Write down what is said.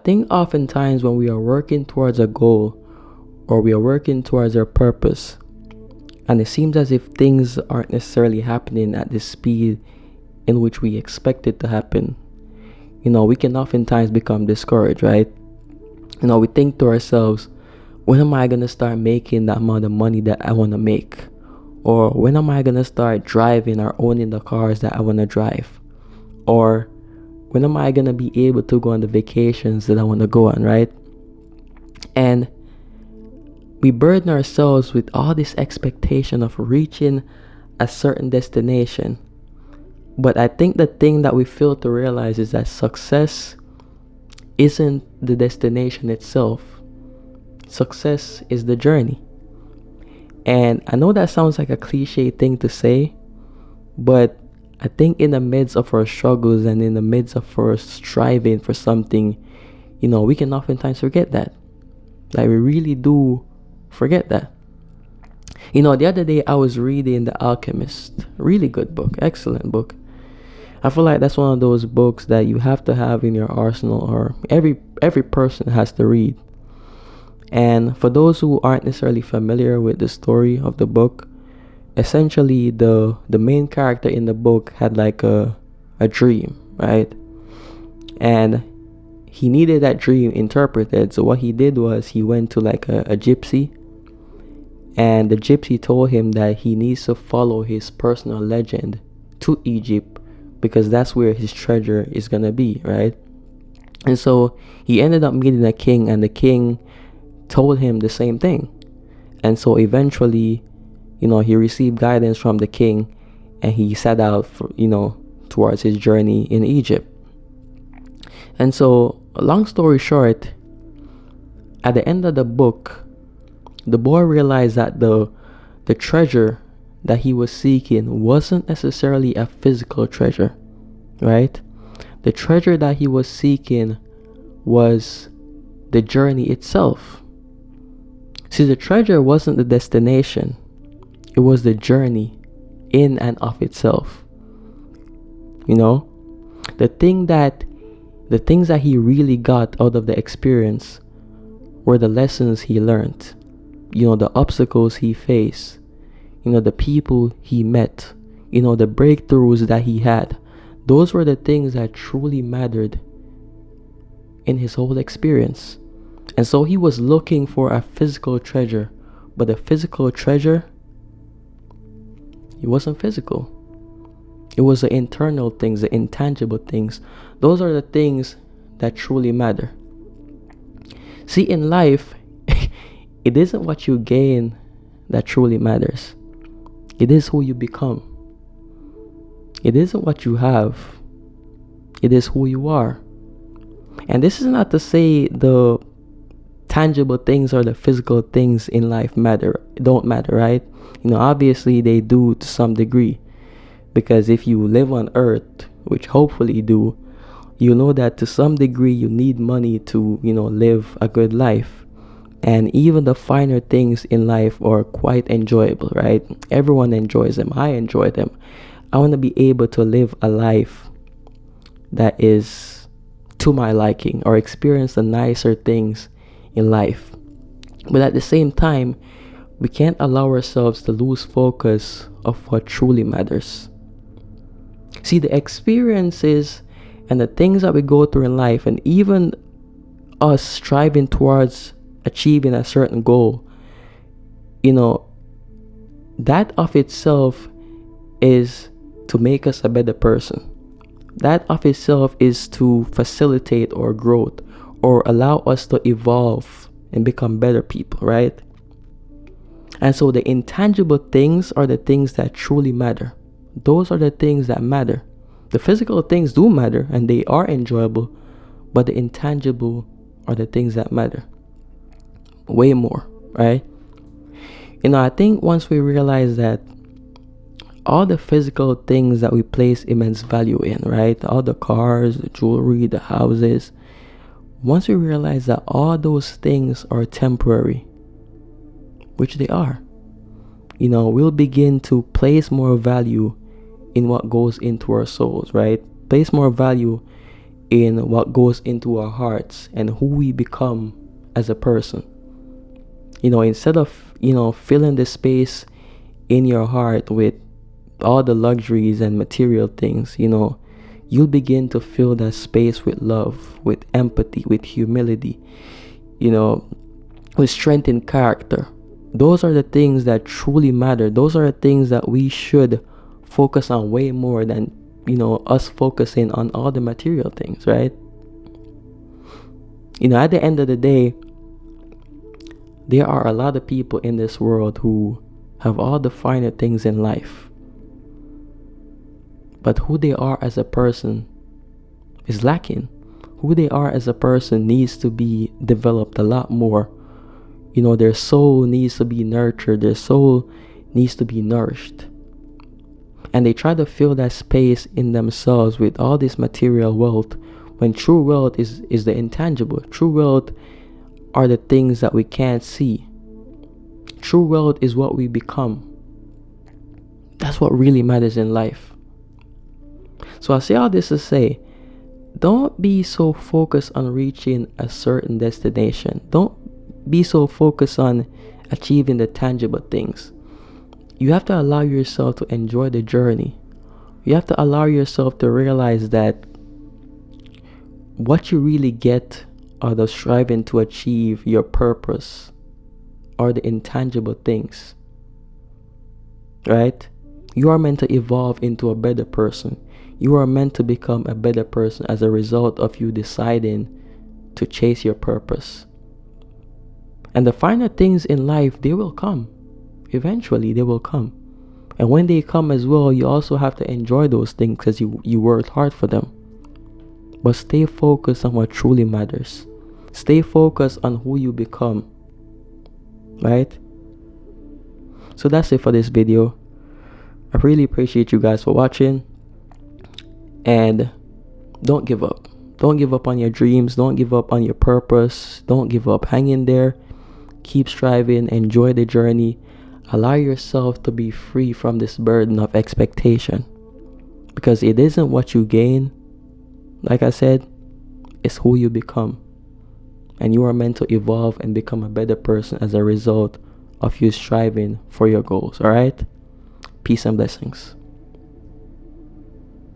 I think oftentimes when we are working towards a goal or we are working towards our purpose, and it seems as if things aren't necessarily happening at the speed in which we expect it to happen, we can oftentimes become discouraged, right? We think to ourselves, when am I going to start making that amount of money that I want to make? Or when am I going to start driving or owning the cars that I want to drive? Or when am I going to be able to go on the vacations that I want to go on, right? And we burden ourselves with all this expectation of reaching a certain destination. But I think the thing that we fail to realize is that success isn't the destination itself. Success is the journey. And I know that sounds like a cliche thing to say, but I think in the midst of our struggles and in the midst of our striving for something, we can oftentimes forget that. Like, we really do forget that. The other day I was reading The Alchemist. Really good book, excellent book. I feel like that's one of those books that you have to have in your arsenal, or every person has to read. And for those who aren't necessarily familiar with the story of the book, essentially the main character in the book had like a dream, right? And he needed that dream interpreted. So what he did was he went to like a gypsy, and the gypsy told him that he needs to follow his personal legend to Egypt because that's where his treasure is going to be, right? And so he ended up meeting a king, and the king told him the same thing. And so eventually, he received guidance from the king, and he set out for, towards his journey in Egypt. And so, long story short, at the end of the book, the boy realized that the treasure that he was seeking wasn't necessarily a physical treasure, right? The treasure that he was seeking was the journey itself. See, the treasure wasn't the destination. It was the journey in and of itself. The things that he really got out of the experience were the lessons he learned. The obstacles he faced. The people he met. The breakthroughs that he had. Those were the things that truly mattered in his whole experience. And so he was looking for a physical treasure, but the physical treasure, it wasn't physical. It was the internal things, the intangible things. Those are the things that truly matter. See, in life, it isn't what you gain that truly matters. It is who you become. It isn't what you have. It is who you are. And this is not to say the tangible things or the physical things in life don't matter, right? Obviously they do to some degree, because if you live on earth, which hopefully you do, you know that to some degree you need money to live a good life. And even the finer things in life are quite enjoyable, right? Everyone enjoys them. I enjoy them. I want to be able to live a life that is to my liking, or experience the nicer things in life. But at the same time, we can't allow ourselves to lose focus of what truly matters. See, the experiences and the things that we go through in life, and even us striving towards achieving a certain goal, that of itself is to make us a better person. That of itself is to facilitate our growth or allow us to evolve and become better people, right? And so the intangible things are the things that truly matter. Those are the things that matter. The physical things do matter and they are enjoyable, but the intangible are the things that matter way more, right? I think once we realize that all the physical things that we place immense value in, right? All the cars, the jewelry, the houses. Once we realize that all those things are temporary, which they are, we'll begin to place more value in what goes into our souls, right? Place more value in what goes into our hearts and who we become as a person. Instead of, filling the space in your heart with all the luxuries and material things, you'll begin to fill that space with love, with empathy, with humility, with strength in character. Those are the things that truly matter. Those are the things that we should focus on way more than, us focusing on all the material things, right? At the end of the day, there are a lot of people in this world who have all the finer things in life, but who they are as a person is lacking. Who they are as a person needs to be developed a lot more. Their soul needs to be nurtured. Their soul needs to be nourished. And they try to fill that space in themselves with all this material wealth, when true wealth is the intangible. True wealth are the things that we can't see. True wealth is what we become. That's what really matters in life. So I say all this to say, don't be so focused on reaching a certain destination. Don't be so focused on achieving the tangible things. You have to allow yourself to enjoy the journey. You have to allow yourself to realize that what you really get out of striving to achieve your purpose are the intangible things, right? You are meant to evolve into a better person. You are meant to become a better person as a result of you deciding to chase your purpose. And the finer things in life, they will come. Eventually, they will come. And when they come as well, you also have to enjoy those things because you worked hard for them. But stay focused on what truly matters. Stay focused on who you become. Right? So that's it for this video. I really appreciate you guys for watching. And don't give up. Don't give up on your dreams. Don't give up on your purpose. Don't give up. Hang in there. Keep striving. Enjoy the journey. Allow yourself to be free from this burden of expectation. Because it isn't what you gain. Like I said, it's who you become. And you are meant to evolve and become a better person as a result of you striving for your goals. Alright? Peace and blessings.